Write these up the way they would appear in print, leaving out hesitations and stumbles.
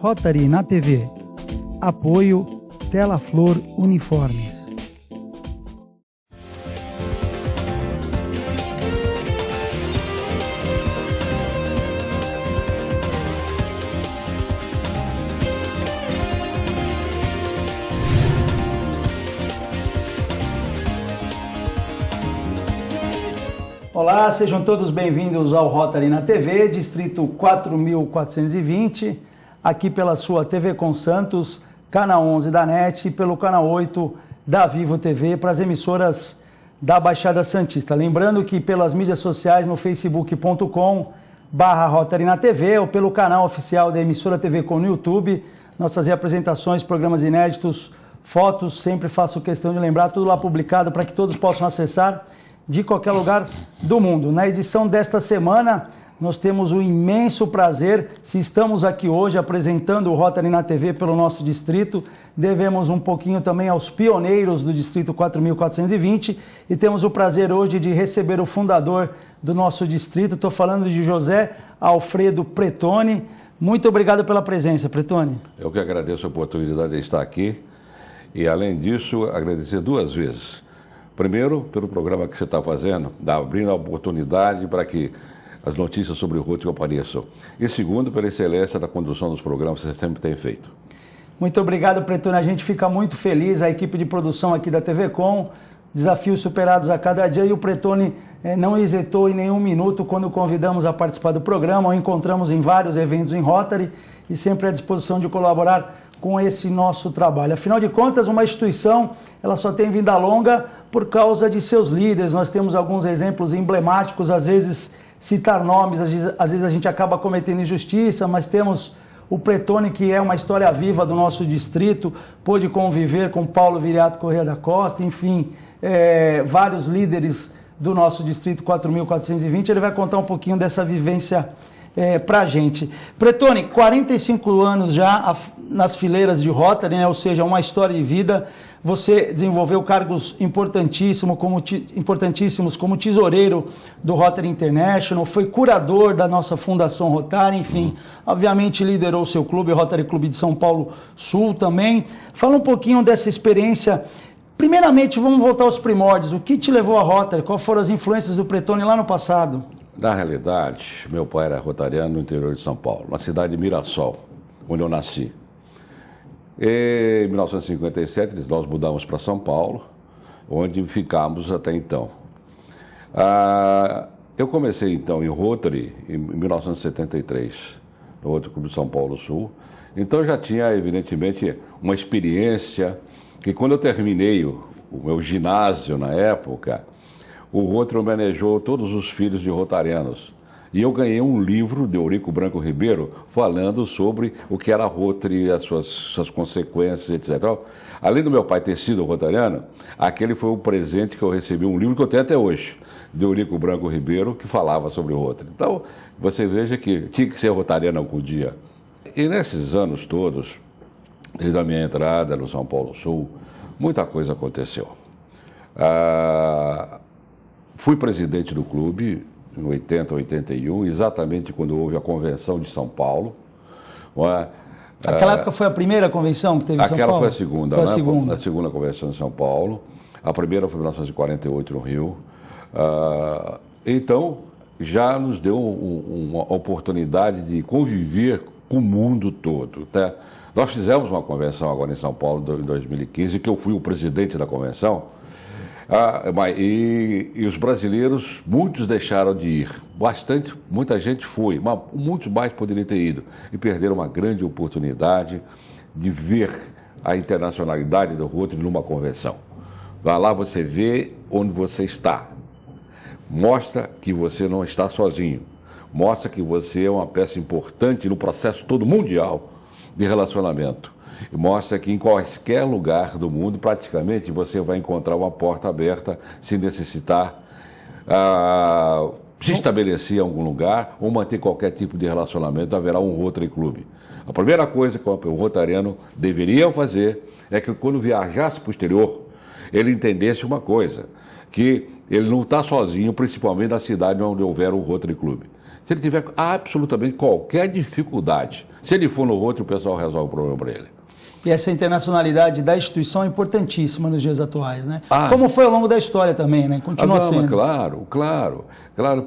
Rotary na TV. Apoio Tela Flor Uniformes. Olá, sejam todos bem-vindos ao Rotary na TV, distrito 4420, aqui pela sua TV com Santos, canal 11 da NET e pelo canal 8 da Vivo TV para as emissoras da Baixada Santista. Lembrando que pelas mídias sociais no facebook.com/Rotary na TV ou pelo canal oficial da emissora TV Com no YouTube, nossas apresentações, programas inéditos, fotos, sempre faço questão de lembrar, tudo lá publicado para que todos possam acessar de qualquer lugar do mundo. Na edição desta semana, nós temos o imenso prazer, se estamos aqui hoje apresentando o Rotary na TV pelo nosso distrito, devemos um pouquinho também aos pioneiros do distrito 4420 e temos o prazer hoje de receber o fundador do nosso distrito, estou falando de José Alfredo Pretoni. Muito obrigado pela presença, Pretoni. Eu que agradeço a oportunidade de estar aqui e, além disso, agradecer duas vezes. Primeiro, pelo programa que você está fazendo, abrindo a oportunidade para que as notícias sobre o Rotary apareçam. E segundo, pela excelência da condução dos programas que você sempre tem feito. Muito obrigado, Pretoni. A gente fica muito feliz, a equipe de produção aqui da TV Com, desafios superados a cada dia, e o Pretoni não hesitou em nenhum minuto quando o convidamos a participar do programa, o encontramos em vários eventos em Rotary e sempre à disposição de colaborar com esse nosso trabalho. Afinal de contas, uma instituição, ela só tem vida longa por causa de seus líderes. Nós temos alguns exemplos emblemáticos, às vezes citar nomes, às vezes a gente acaba cometendo injustiça, mas temos o Pretoni, que é uma história viva do nosso distrito, pôde conviver com Paulo Viriato Corrêa da Costa, enfim, vários líderes do nosso distrito 4420. Ele vai contar um pouquinho dessa vivência pra gente. Pretoni, 45 anos já nas fileiras de Rotary, né? Ou seja, uma história de vida. Você desenvolveu cargos importantíssimos como tesoureiro do Rotary International, foi curador da nossa Fundação Rotary, enfim, obviamente liderou o seu clube, o Rotary Clube de São Paulo Sul também. Fala um pouquinho dessa experiência. Primeiramente, vamos voltar aos primórdios. O que te levou a Rotary? Quais foram as influências do Pretoni lá no passado? Na realidade, meu pai era rotariano no interior de São Paulo, na cidade de Mirassol, onde eu nasci. Em 1957, nós mudamos para São Paulo, onde ficamos até então. Eu comecei, então, em Rotary em 1973, no Rotary Clube de São Paulo Sul. Então, eu já tinha, evidentemente, uma experiência que, quando eu terminei o meu ginásio na época, o Rotary homenageou todos os filhos de rotarianos. E eu ganhei um livro de Eurico Branco Ribeiro falando sobre o que era Rotary, as suas consequências, etc. Além do meu pai ter sido rotariano, aquele foi o presente que eu recebi, um livro que eu tenho até hoje, de Eurico Branco Ribeiro, que falava sobre o Rotary. Então, você veja que tinha que ser rotariano algum dia. E nesses anos todos, desde a minha entrada no São Paulo Sul, muita coisa aconteceu. Fui presidente do clube em 80, 81, exatamente quando houve a Convenção de São Paulo. Aquela época foi a primeira convenção que teve em São Paulo? Aquela foi a segunda, foi a segunda Convenção de São Paulo. A primeira foi em 1948 no Rio. Então, já nos deu uma oportunidade de conviver com o mundo todo. Tá? Nós fizemos uma convenção agora em São Paulo em 2015, que eu fui o presidente da convenção. E os brasileiros, muitos deixaram de ir. Muita gente foi, mas muitos mais poderiam ter ido. E perderam uma grande oportunidade de ver a internacionalidade do Rotary numa convenção. Vai lá, você vê onde você está. Mostra que você não está sozinho. Mostra que você é uma peça importante no processo todo mundial de relacionamento. E mostra que em qualquer lugar do mundo, praticamente, você vai encontrar uma porta aberta se necessitar se estabelecer em algum lugar ou manter qualquer tipo de relacionamento, haverá um Rotary Clube. A primeira coisa que o rotariano deveria fazer é que, quando viajasse para o exterior, ele entendesse uma coisa, que ele não está sozinho, principalmente na cidade onde houver um Rotary Clube. Se ele tiver absolutamente qualquer dificuldade, se ele for no Rotary, o pessoal resolve o problema para ele. E essa internacionalidade da instituição é importantíssima nos dias atuais, né? Como foi ao longo da história também, né? Continua sendo. Claro,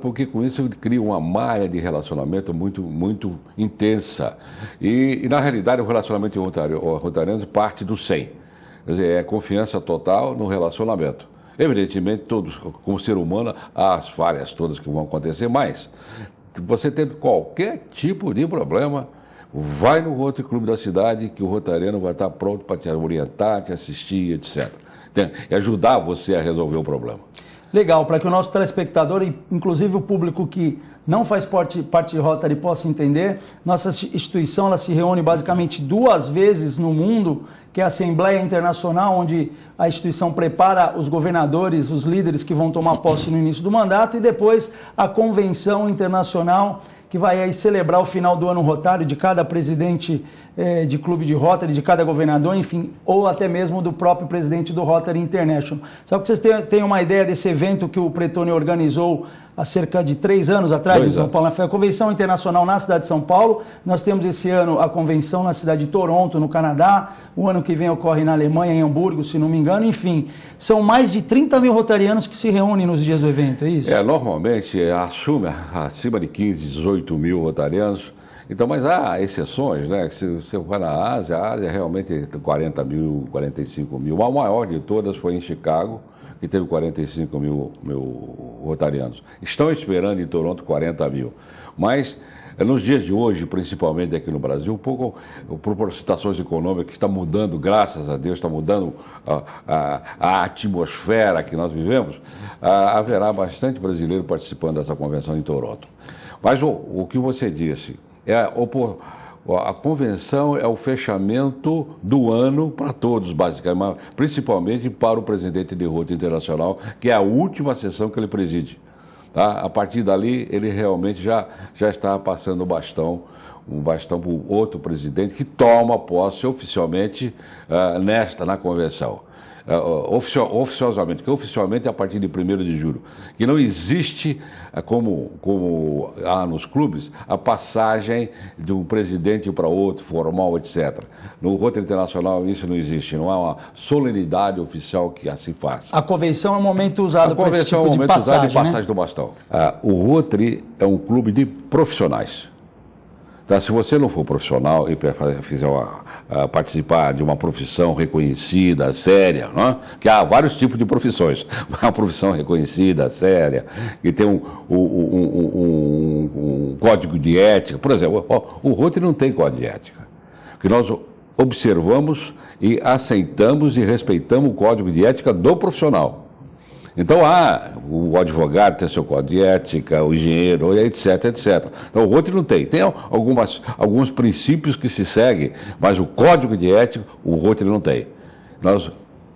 porque com isso ele cria uma malha de relacionamento muito intensa. E na realidade, o relacionamento rotariano parte do 100. Quer dizer, é confiança total no relacionamento. Evidentemente, todos, como ser humano, há as falhas todas que vão acontecer, mas você tendo qualquer tipo de problema, vai no Rotary Clube da cidade, que o rotariano vai estar pronto para te orientar, te assistir, etc. E ajudar você a resolver o problema. Legal, para que o nosso telespectador, e inclusive o público que não faz parte de Rotary, possa entender, nossa instituição ela se reúne basicamente 2 vezes no mundo, que é a Assembleia Internacional, onde a instituição prepara os governadores, os líderes que vão tomar posse no início do mandato, e depois a Convenção Internacional, que vai aí celebrar o final do ano rotário de cada presidente de clube de Rotary, de cada governador, enfim, ou até mesmo do próprio presidente do Rotary International. Só que vocês tenham uma ideia desse evento que o Pretoni organizou há cerca de 3 anos atrás em São Paulo. Foi a Convenção Internacional na cidade de São Paulo. Nós temos esse ano a convenção na cidade de Toronto, no Canadá. O ano que vem ocorre na Alemanha, em Hamburgo, se não me engano. Enfim, são mais de 30 mil rotarianos que se reúnem nos dias do evento, é isso? Normalmente assume acima de 15, 18 mil rotarianos. Então, mas há exceções, né? Se você vai na Ásia, a Ásia realmente tem 40 mil, 45 mil. A maior de todas foi em Chicago, que teve 45 mil rotarianos. Estão esperando em Toronto 40 mil. Mas, nos dias de hoje, principalmente aqui no Brasil, um pouco por situações econômicas que está mudando, graças a Deus, está mudando a atmosfera que nós vivemos, haverá bastante brasileiro participando dessa convenção em Toronto. Mas o que você disse, a convenção é o fechamento do ano para todos, basicamente, mas principalmente para o presidente de Rotary Internacional, que é a última sessão que ele preside. Tá? A partir dali, ele realmente já está passando o bastão para o outro presidente que toma posse oficialmente na convenção. Oficiosamente, que oficialmente é a partir de 1º de julho, que não existe, como há nos clubes, a passagem de um presidente para outro, formal, etc. No Rotary Internacional isso não existe, não há uma solenidade oficial que assim faça. A convenção é um momento usado para esse tipo de passagem, usado de passagem do bastão. O Rotary é um clube de profissionais. Tá, se você não for profissional e fizer participar de uma profissão reconhecida, séria, não? Que há vários tipos de profissões, uma profissão reconhecida, séria, que tem um código de ética. Por exemplo, o Rotary não tem código de ética, que nós observamos e aceitamos e respeitamos o código de ética do profissional. Então, o advogado tem seu código de ética, o engenheiro, etc, etc. Então, o Rotary não tem. Tem alguns princípios que se seguem, mas o código de ética, o Rotary não tem. Nós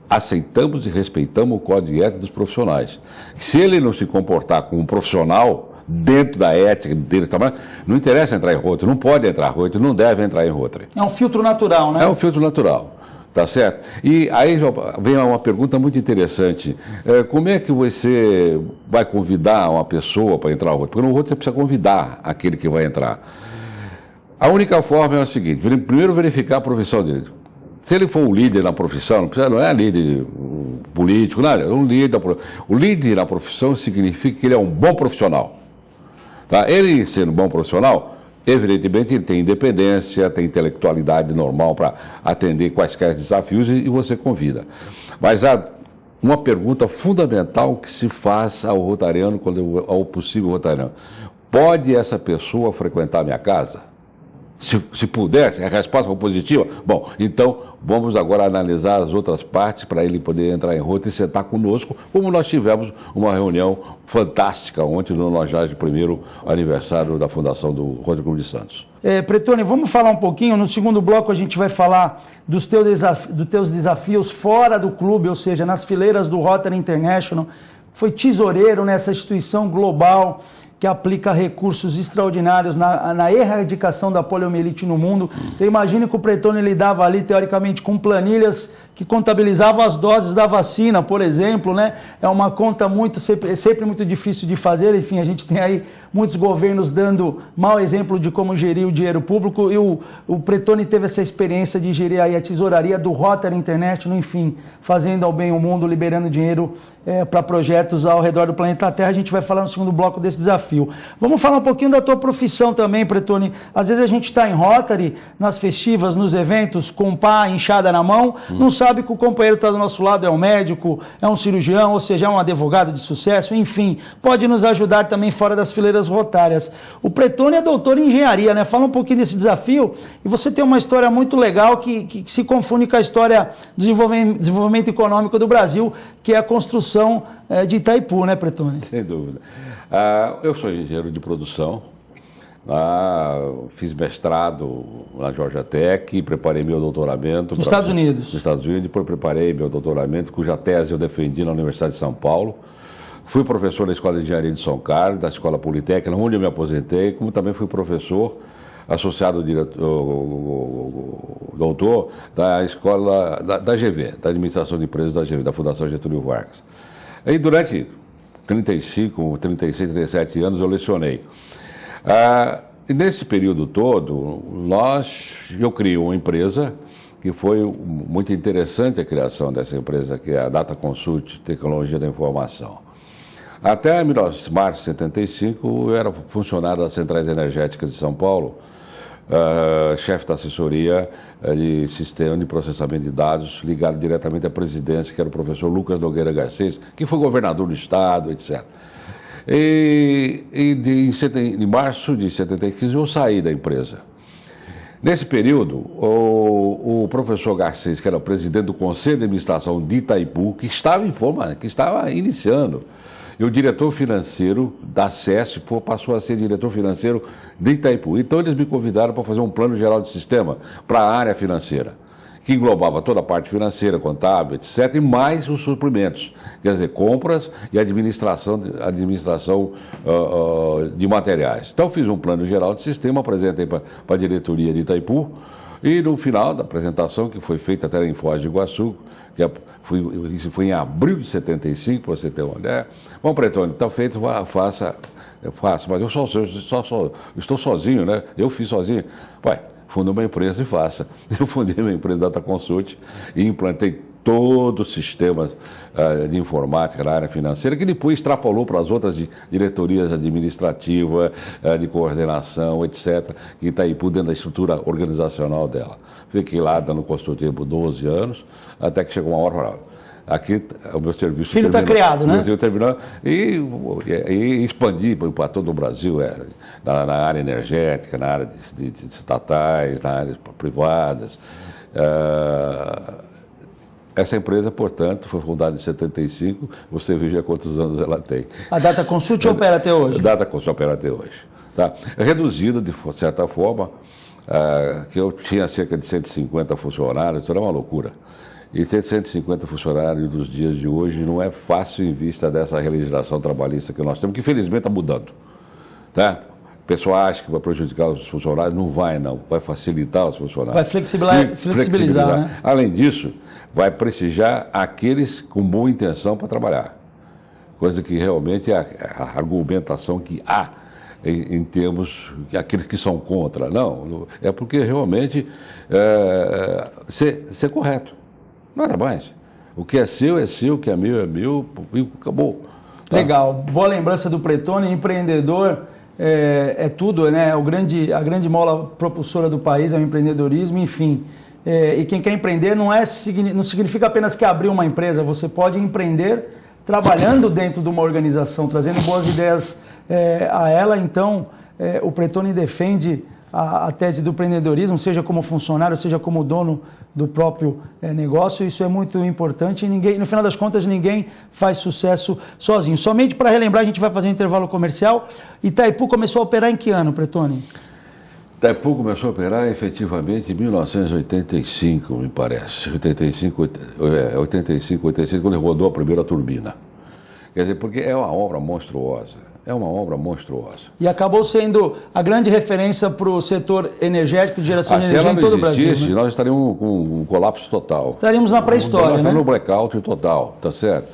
aceitamos e respeitamos o código de ética dos profissionais. Se ele não se comportar como um profissional, dentro da ética dele, não interessa entrar em Rotary, não pode entrar em Rotary, não deve entrar em Rotary. É um filtro natural, né? É um filtro natural. Tá certo? E aí vem uma pergunta muito interessante. Como é que você vai convidar uma pessoa para entrar no Rotary? Porque no Rotary você precisa convidar aquele que vai entrar. A única forma é o seguinte: primeiro verificar a profissão dele. Se ele for um líder na profissão, não é líder político, nada, é um líder. O líder na profissão significa que ele é um bom profissional. Tá? Ele sendo um bom profissional, evidentemente, ele tem independência, tem intelectualidade normal para atender quaisquer desafios e você convida. Mas há uma pergunta fundamental que se faz ao rotariano, ao possível rotariano: pode essa pessoa frequentar minha casa? Se pudesse, a resposta for positiva, bom, então vamos agora analisar as outras partes para ele poder entrar em Rotary e sentar conosco, como nós tivemos uma reunião fantástica ontem no 91º aniversário da fundação do Rotary Clube de Santos. Pretoni, vamos falar um pouquinho, no segundo bloco a gente vai falar dos teus desafios fora do clube, ou seja, nas fileiras do Rotary International. Foi tesoureiro nessa instituição global que aplica recursos extraordinários na erradicação da poliomielite no mundo. Você imagina que o Pretoni lidava ali, teoricamente, com planilhas que contabilizava as doses da vacina, por exemplo, né? É uma conta sempre muito difícil de fazer. Enfim, a gente tem aí muitos governos dando mau exemplo de como gerir o dinheiro público, e o Pretoni teve essa experiência de gerir aí a tesouraria do Rotary International, enfim, fazendo ao bem o mundo, liberando dinheiro para projetos ao redor do planeta Terra. A gente vai falar no segundo bloco desse desafio. Vamos falar um pouquinho da tua profissão também, Pretoni. Às vezes a gente está em Rotary, nas festivas, nos eventos, com pá, inchada na mão, não sabe que o companheiro está do nosso lado, é um médico, é um cirurgião, ou seja, é um advogado de sucesso, enfim, pode nos ajudar também fora das fileiras rotárias. O Pretoni é doutor em engenharia, né? Fala um pouquinho desse desafio, e você tem uma história muito legal que se confunde com a história do desenvolvimento econômico do Brasil, que é a construção de Itaipu, né, Pretoni? Sem dúvida. Eu sou engenheiro de produção, fiz mestrado na Georgia Tech, preparei meu doutoramento. Nos Estados Unidos? Nos Estados Unidos, depois preparei meu doutoramento, cuja tese eu defendi na Universidade de São Paulo. Fui professor da Escola de Engenharia de São Carlos, da Escola Politécnica, onde eu me aposentei, como também fui professor associado doutor da escola da GV, da Administração de Empresas da GV, da Fundação Getúlio Vargas. E durante 35, 36, 37 anos eu lecionei. E nesse período todo, eu criei uma empresa que foi muito interessante a criação dessa empresa, que é a Data Consult Tecnologia da Informação. Até março de 75, eu era funcionário das Centrais Energéticas de São Paulo, chefe da assessoria de sistema de processamento de dados, ligado diretamente à presidência, que era o professor Lucas Nogueira Garcês, que foi governador do estado, etc. Em março de 75, eu saí da empresa. Nesse período, o professor Garcês, que era o presidente do Conselho de Administração de Itaipu, que estava iniciando, e o diretor financeiro da SESC passou a ser diretor financeiro de Itaipu. Então eles me convidaram para fazer um plano geral de sistema para a área financeira, que englobava toda a parte financeira, contábil, etc., e mais os suprimentos, quer dizer, compras e administração de materiais. Então fiz um plano geral de sistema, apresentei para a diretoria de Itaipu, e no final da apresentação, que foi feita até em Foz do Iguaçu, isso foi em abril de 75, para você ter uma ideia. Bom, Pretoni, está feito, faça, mas eu estou sozinho, né? Eu fiz sozinho. Fundei uma empresa e faça. Eu fundei uma empresa Data Consult e implantei todo o sistema de informática na área financeira, que depois extrapolou para as outras diretorias administrativas, de coordenação, etc., que está aí por dentro da estrutura organizacional dela. Fiquei lá dando consultoria por 12 anos, até que chegou uma hora aqui o meu serviço. O filho está criado, né? O meu filho terminou e expandi para todo o Brasil, na área energética, na área de estatais, na área privadas. Essa empresa, portanto, foi fundada em 75, você veja quantos anos ela tem. A Data Consult opera até hoje? A Data Consult opera até hoje. Tá? Reduzida, de certa forma, que eu tinha cerca de 150 funcionários, isso era uma loucura. E ter 150 funcionários dos dias de hoje não é fácil em vista dessa legislação trabalhista que nós temos, que infelizmente está mudando. Tá? O pessoal acha que vai prejudicar os funcionários, não vai não, vai facilitar os funcionários. Vai flexibilizar, né? Além disso, vai prestigiar aqueles com boa intenção para trabalhar. Coisa que realmente é a argumentação que há em termos aqueles que são contra. Não, é porque realmente ser correto. Nada mais. O que é seu, o que é meu, e acabou. Tá? Legal. Boa lembrança do Pretoni, empreendedor. É tudo, né? A grande mola propulsora do país é o empreendedorismo, enfim. E quem quer empreender não significa apenas que abriu uma empresa, você pode empreender trabalhando dentro de uma organização, trazendo boas ideias a ela. Então, o Pretoni defende a tese do empreendedorismo, seja como funcionário, seja como dono do próprio negócio. Isso é muito importante e no final das contas ninguém faz sucesso sozinho. Somente para relembrar, a gente vai fazer um intervalo comercial. Itaipu começou a operar em que ano, Pretoni? Itaipu começou a operar efetivamente em 1985, me parece. 85, 86, quando rodou a primeira turbina. Quer dizer, porque é uma obra monstruosa. É uma obra monstruosa. E acabou sendo a grande referência para o setor energético, de geração de energia em todo o Brasil. Se nós estaríamos com um colapso total. Estaríamos na pré-história, né? No blackout total, tá certo?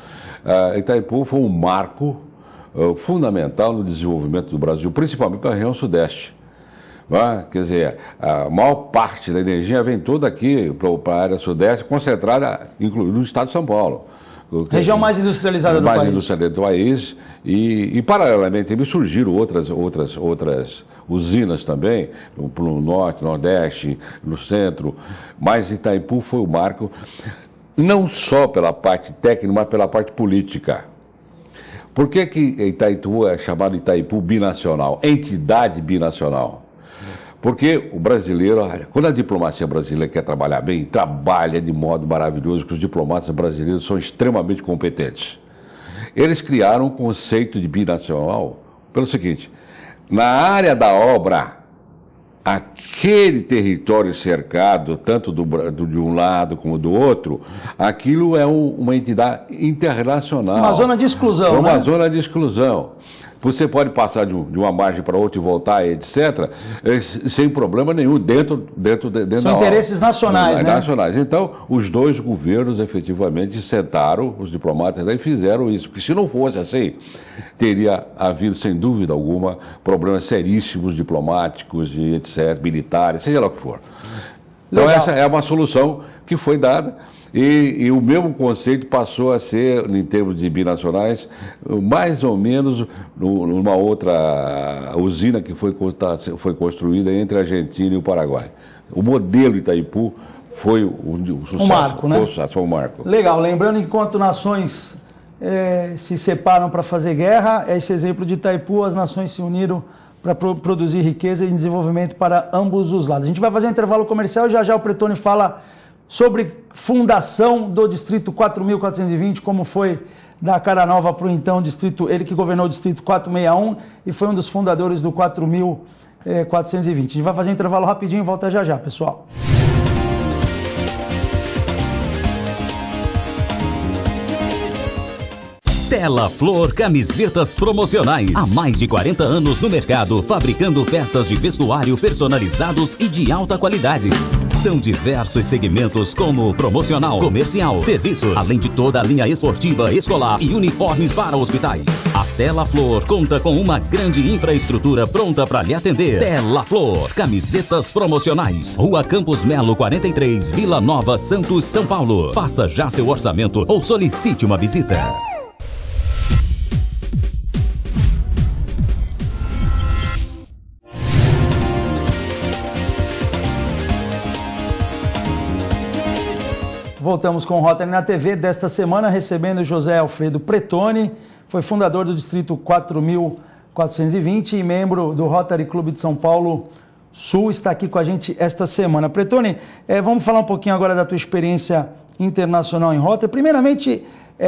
Itaipu foi um marco fundamental no desenvolvimento do Brasil, principalmente para a região sudeste. Quer dizer, a maior parte da energia vem toda aqui para a área sudeste, concentrada inclusive no estado de São Paulo. Região mais industrializada do país. Mais industrializada do país. E paralelamente, me surgiram outras usinas também, no norte, nordeste, no centro. Mas Itaipu foi o marco, não só pela parte técnica, mas pela parte política. Por que Itaipu é chamado Itaipu binacional, entidade binacional? Porque o brasileiro, quando a diplomacia brasileira quer trabalhar bem, trabalha de modo maravilhoso, porque os diplomatas brasileiros são extremamente competentes. Eles criaram um conceito de binacional pelo seguinte: na área da obra, aquele território cercado, tanto de um lado como do outro, aquilo é uma entidade internacional. Uma zona de exclusão, uma zona de exclusão. Você pode passar de uma margem para outra e voltar, etc., sem problema nenhum, dentro São interesses nacionais, né? Nacionais. Então, os dois governos efetivamente sentaram, os diplomatas, e fizeram isso. Porque se não fosse assim, teria havido, sem dúvida alguma, problemas seríssimos diplomáticos, etc., militares, seja lá o que for. Então, essa é uma solução que foi dada. E o mesmo conceito passou a ser, em termos de binacionais, mais ou menos numa outra usina que foi construída entre a Argentina e o Paraguai. O modelo Itaipu foi um sucesso. Um marco, né? Foi um marco. Legal. Lembrando que enquanto nações se separam para fazer guerra, esse exemplo de Itaipu, as nações se uniram para produzir riqueza e desenvolvimento para ambos os lados. A gente vai fazer um intervalo comercial e já o Pretoni fala sobre fundação do Distrito 4.420, como foi da Cara Nova para o então Distrito, ele que governou o Distrito 461 e foi um dos fundadores do 4.420. A gente vai fazer um intervalo rapidinho e volta já, pessoal. Tela Flor Camisetas Promocionais. Há mais de 40 anos no mercado, fabricando peças de vestuário personalizados e de alta qualidade. São diversos segmentos como promocional, comercial, serviços, além de toda a linha esportiva, escolar e uniformes para hospitais. A Tela Flor conta com uma grande infraestrutura pronta para lhe atender. Tela Flor Camisetas Promocionais. Rua Campos Melo 43, Vila Nova, Santos, São Paulo. Faça já seu orçamento ou solicite uma visita. Voltamos com o Rotary na TV desta semana, recebendo José Alfredo Pretoni, foi fundador do Distrito 4.420 e membro do Rotary Clube de São Paulo Sul, está aqui com a gente esta semana. Pretoni, vamos falar um pouquinho agora da tua experiência internacional em Rotary. Primeiramente,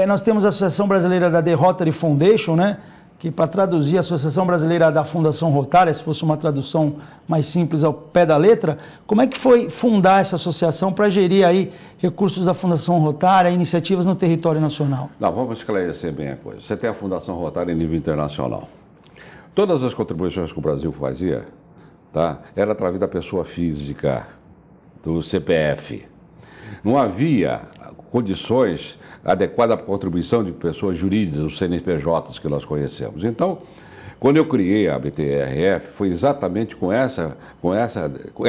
nós temos a Associação Brasileira da The Rotary Foundation, né? Que para traduzir a Associação Brasileira da Fundação Rotária, se fosse uma tradução mais simples ao pé da letra, como é que foi fundar essa associação para gerir aí recursos da Fundação Rotária, iniciativas no território nacional? Não, vamos esclarecer bem a coisa. Você tem a Fundação Rotária em nível internacional. Todas as contribuições que o Brasil fazia, tá, era através da pessoa física, do CPF. Não havia condições adequadas para a contribuição de pessoas jurídicas, os CNPJs que nós conhecemos. Então, quando eu criei a BTRF, foi exatamente com essa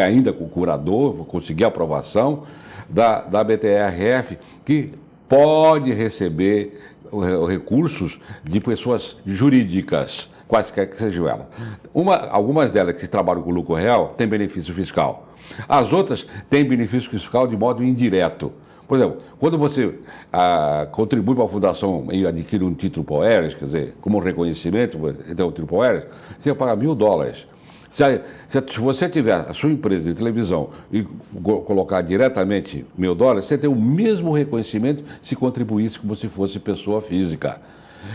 ainda com o curador, consegui a aprovação da BTRF, que pode receber recursos de pessoas jurídicas, quaisquer que sejam elas. Algumas delas que trabalham com lucro real têm benefício fiscal. As outras têm benefício fiscal de modo indireto. Por exemplo, quando você contribui para a fundação e adquire um título Poeres, quer dizer, como reconhecimento, então um título Poeres, você vai pagar $1.000. Se você tiver a sua empresa de televisão e colocar diretamente $1.000, você tem o mesmo reconhecimento se contribuísse como se fosse pessoa física.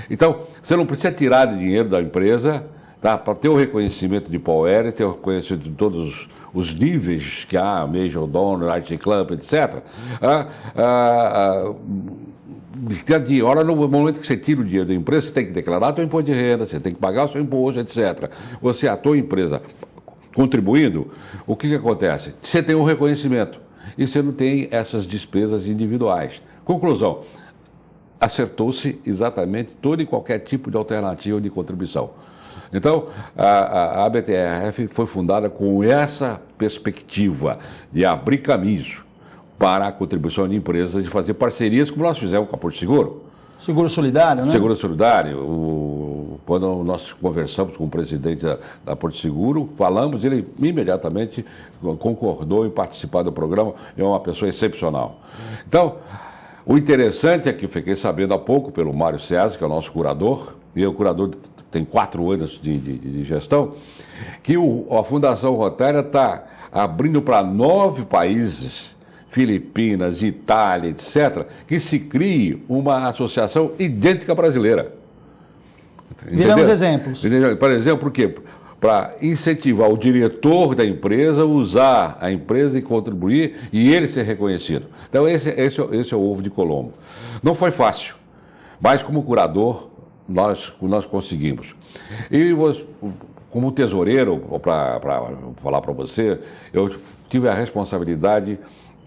Então, você não precisa tirar dinheiro da empresa, tá, para ter o reconhecimento de Poeres, ter o reconhecimento de todos os níveis que há, Major Donor, Art Club, etc., hora no momento que você tira o dinheiro da empresa, você tem que declarar o seu imposto de renda, você tem que pagar o seu imposto, etc. Você, a tua empresa, contribuindo, o que acontece? Você tem um reconhecimento e você não tem essas despesas individuais. Conclusão, acertou-se exatamente todo e qualquer tipo de alternativa de contribuição. Então, a BTRF foi fundada com essa perspectiva de abrir caminhos para a contribuição de empresas, de fazer parcerias, como nós fizemos com a Porto Seguro. Seguro Solidário, né? Seguro Solidário. Quando nós conversamos com o presidente da Porto Seguro, falamos, ele imediatamente concordou em participar do programa, é uma pessoa excepcional. Então, o interessante é que fiquei sabendo há pouco pelo Mário César, que é o nosso curador, e o curador tem 4 anos de gestão, que a Fundação Rotária está abrindo para 9 países, Filipinas, Itália, etc., que se crie uma associação idêntica brasileira. Viramos exemplos. Por exemplo, por quê? Para incentivar o diretor da empresa a usar a empresa e contribuir e ele ser reconhecido. Então, esse é o ovo de Colombo. Não foi fácil, mas como curador, nós conseguimos. E como tesoureiro, para falar para você, eu tive a responsabilidade,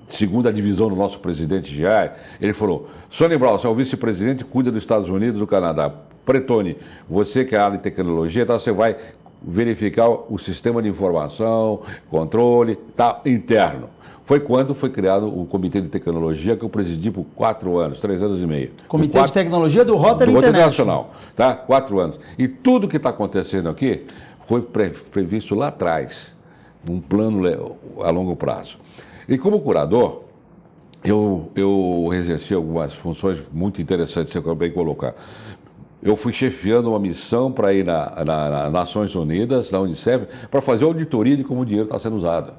segunda divisão do nosso presidente Jair, ele falou: Sônia Brau, você é o vice-presidente, cuida dos Estados Unidos e do Canadá. Pretone, você que é a área de tecnologia, então você vai verificar o sistema de informação, controle interno. Foi quando foi criado o Comitê de Tecnologia, que eu presidi por 4 anos, 3 anos e meio. Comitê de Tecnologia do Rotary International. Tá? 4 anos. E tudo que está acontecendo aqui foi previsto lá atrás, um plano a longo prazo. E como curador, eu exerci algumas funções muito interessantes, que eu acabei de colocar. Eu fui chefiando uma missão para ir nas Nações Unidas, na Unicef, para fazer auditoria de como o dinheiro está sendo usado.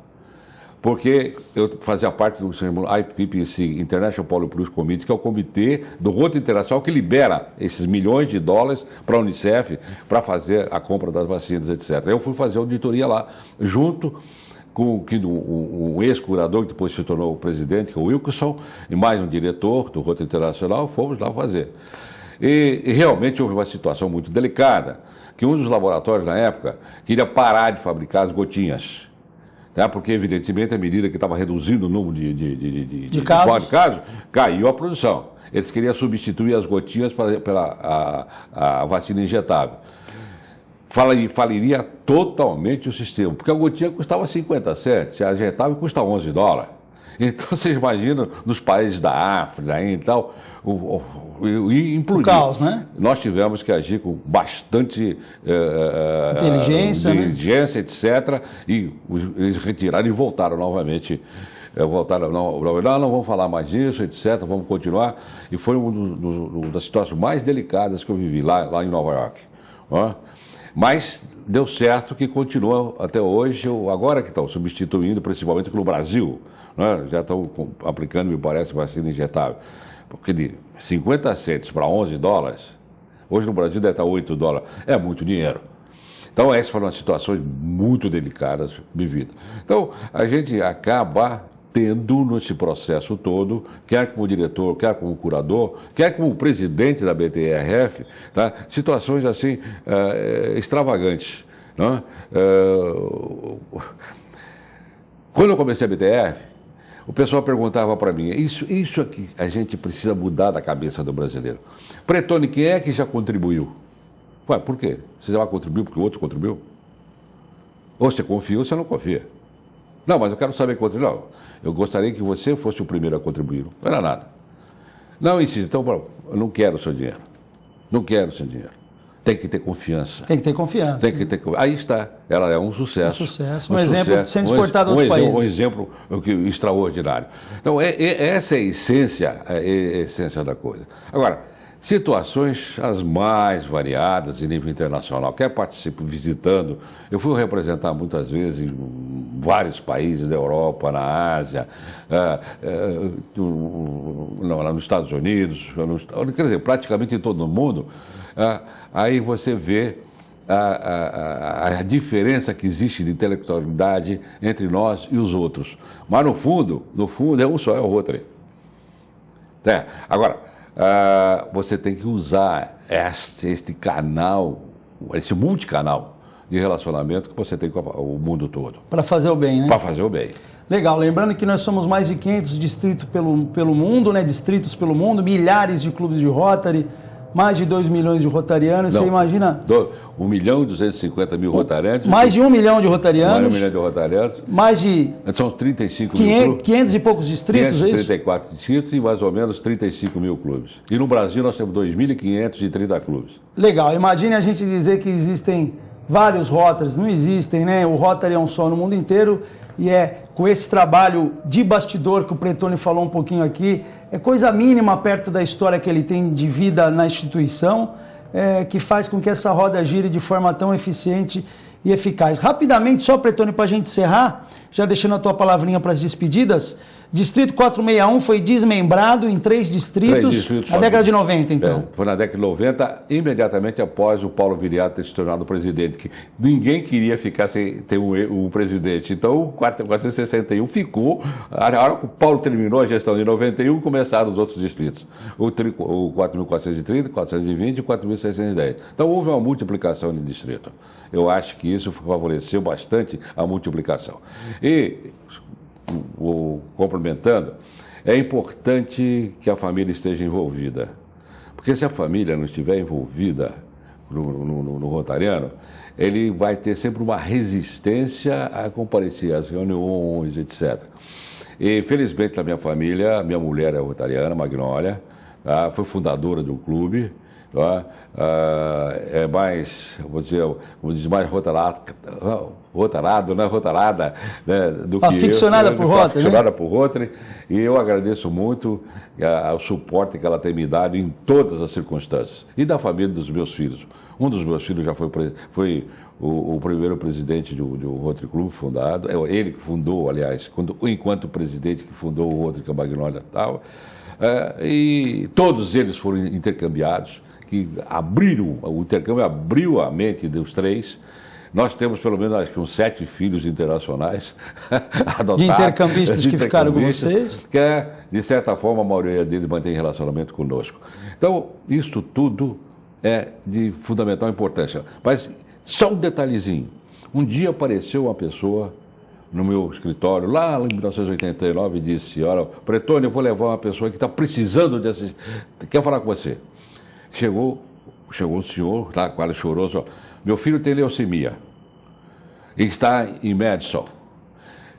Porque eu fazia parte do IPPC, International Public Policy Committee, que é o comitê do Rotary Internacional que libera esses milhões de dólares para a Unicef para fazer a compra das vacinas, etc. Eu fui fazer auditoria lá, junto com um ex-curador, que depois se tornou o presidente, que é o Wilkerson, e mais um diretor do Rotary Internacional, fomos lá fazer. E realmente houve uma situação muito delicada, que um dos laboratórios na época queria parar de fabricar as gotinhas, né? Porque evidentemente à medida que estava reduzindo o número de casos, caiu a produção. Eles queriam substituir as gotinhas pela vacina injetável. Faliria totalmente o sistema, porque a gotinha custava 50 cents, a injetável custa 11 dólares. Então, vocês imaginam, nos países da África e tal, implodir. O caos, né? Nós tivemos que agir com bastante inteligência, etc. E eles retiraram e voltaram novamente. Não vamos falar mais disso, etc. Vamos continuar. E foi uma das situações mais delicadas que eu vivi lá em Nova York. Mas deu certo, que continua até hoje, agora que estão substituindo, principalmente aqui no Brasil, né? Já estão aplicando, me parece, vacina injetável. Porque de 50 cents para 11 dólares, hoje no Brasil deve estar 8 dólares, é muito dinheiro. Então essas foram situações muito delicadas vividas. Então a gente acaba tendo nesse processo todo, quer como diretor, quer como curador, quer como presidente da BTRF, tá? Situações assim extravagantes. Né? Quando eu comecei a BTRF, o pessoal perguntava para mim: isso aqui a gente precisa mudar da cabeça do brasileiro. Pretone, quem é que já contribuiu? Ué, por quê? Você já contribuiu porque o outro contribuiu? Ou você confia ou você não confia. Não, mas eu quero saber quanto. Não, eu gostaria que você fosse o primeiro a contribuir. Não era nada. Não, insiste. Então, eu não quero o seu dinheiro. Não quero o seu dinheiro. Tem que ter confiança. Tem que ter confiança. Tem que ter. Aí está. Ela é um sucesso. Um sucesso. Um exemplo sendo exportado a outros países. Um exemplo extraordinário. Então, essa é a essência da coisa. Agora, situações as mais variadas de nível internacional. Quer participar visitando? Eu fui representar muitas vezes em vários países da Europa, na Ásia, nos Estados Unidos, quer dizer, praticamente em todo o mundo. Aí você vê a diferença que existe de intelectualidade entre nós e os outros. Mas no fundo é um só, é o Rotary. Agora, você tem que usar este canal, esse multicanal de relacionamento que você tem com o mundo todo. Para fazer o bem, né? Para fazer o bem. Legal, lembrando que nós somos mais de 500 distritos pelo mundo, né? Distritos pelo mundo, milhares de clubes de Rotary, mais de 2 milhões de rotarianos, Não, você imagina? 1.250.000 rotarianos. Mais de 1 milhão de rotarianos. Mais de 1 milhão de rotarianos. Mais de... São 35 mil clubes. 500 e poucos distritos, 534 distritos e mais ou menos 35 mil clubes. E no Brasil nós temos 2.530 clubes. Legal, imagine a gente dizer que existem vários Rotarys, não existem, né? O Rotary é um só no mundo inteiro e é com esse trabalho de bastidor que o Pretoni falou um pouquinho aqui, é coisa mínima perto da história que ele tem de vida na instituição, que faz com que essa roda gire de forma tão eficiente e eficaz. Rapidamente, só, Pretoni, para a gente encerrar, já deixando a tua palavrinha para as despedidas, Distrito 461 foi desmembrado em 3 distritos na década de 90, então. Foi na década de 90, imediatamente após o Paulo Viriato ter se tornado presidente, que ninguém queria ficar sem ter um presidente. Então, o 461 ficou. A hora que o Paulo terminou a gestão de 91, começaram os outros distritos. O 4.430, 420 e 4.610. Então, houve uma multiplicação de distrito. Eu acho que isso favoreceu bastante a multiplicação. E... complementando, é importante que a família esteja envolvida. Porque se a família não estiver envolvida no rotariano, ele vai ter sempre uma resistência a comparecer às reuniões, etc. E, felizmente, na minha família, minha mulher é rotariana, Magnólia, tá? Foi fundadora de um clube, tá? É mais, mais rotarado, né? Rotarada, né? Do que aficionada por Rotary, aficionada por Rotary, e eu agradeço muito o suporte que ela tem me dado em todas as circunstâncias, e da família dos meus filhos. Um dos meus filhos já foi o primeiro presidente do Rotary Club fundado, é ele que fundou, aliás, enquanto presidente que fundou o Rotary Magnólia e tal, e todos eles foram intercambiados, que o intercâmbio abriu a mente dos 3. Nós temos pelo menos acho que uns 7 filhos internacionais adotados. De intercambistas que ficaram com vocês? Que, de certa forma, a maioria deles mantém relacionamento conosco. Então, isso tudo é de fundamental importância. Mas só um detalhezinho. Um dia apareceu uma pessoa no meu escritório, lá em 1989, e disse: olha, Pretoni, eu vou levar uma pessoa que está precisando de assistir, quer falar com você. Chegou um senhor, tá, quase choroso, meu filho tem leucemia e está em Madison.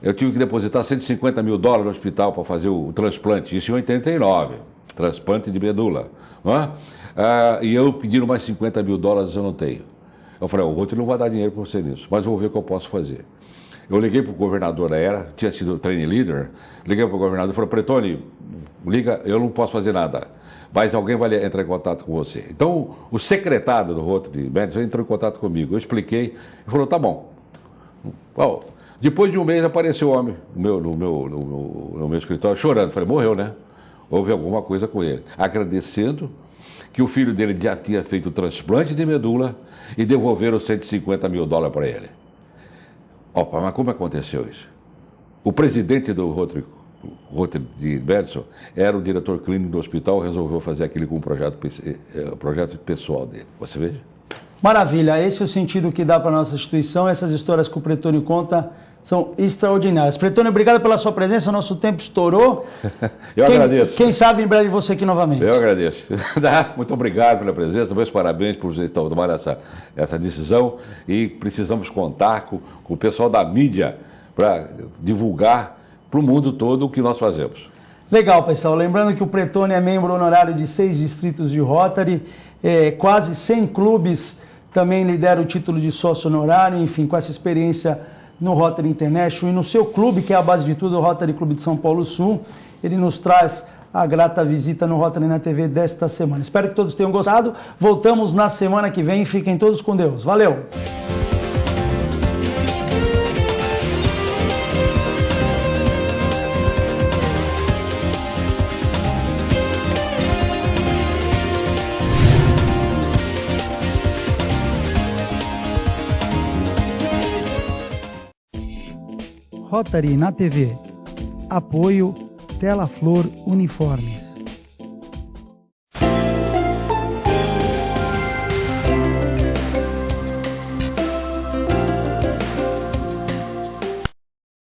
Eu tive que depositar $150 mil no hospital para fazer o transplante, isso em 89, transplante de medula. Não é? E eu pediram mais $50 mil, eu não tenho. Eu falei, o Rotary não vai dar dinheiro para você nisso, mas vou ver o que eu posso fazer. Eu liguei para o governador da era, tinha sido training leader, liguei para o governador e falei, Pretoni, liga, eu não posso fazer nada, mas alguém vai entrar em contato com você. Então, o secretário do Rotary Madison entrou em contato comigo, eu expliquei, ele falou, tá bom. Bom, depois de um mês apareceu o homem no meu escritório chorando, falei, morreu, né? Houve alguma coisa com ele, agradecendo que o filho dele já tinha feito o transplante de medula e devolveram $150 mil para ele. Opa, mas como aconteceu isso? O presidente do Rotary de Madison era o diretor clínico do hospital, resolveu fazer aquilo com um projeto pessoal dele. Você veja? Maravilha, esse é o sentido que dá para a nossa instituição. Essas histórias que o Pretoni conta são extraordinárias. Pretoni, obrigado pela sua presença, nosso tempo estourou. Agradeço. Quem sabe em breve você aqui novamente. Eu agradeço. Muito obrigado pela presença, meus parabéns por vocês tomarem essa decisão, e precisamos contar com o pessoal da mídia para divulgar para o mundo todo o que nós fazemos. Legal, pessoal. Lembrando que o Pretoni é membro honorário de 6 distritos de Rotary, quase 100 clubes, também lidera o título de sócio honorário, enfim, com essa experiência no Rotary International e no seu clube, que é a base de tudo, o Rotary Clube de São Paulo Sul. Ele nos traz a grata visita no Rotary na TV desta semana. Espero que todos tenham gostado. Voltamos na semana que vem. Fiquem todos com Deus. Valeu! Rotary na TV. Apoio Tela Flor Uniformes.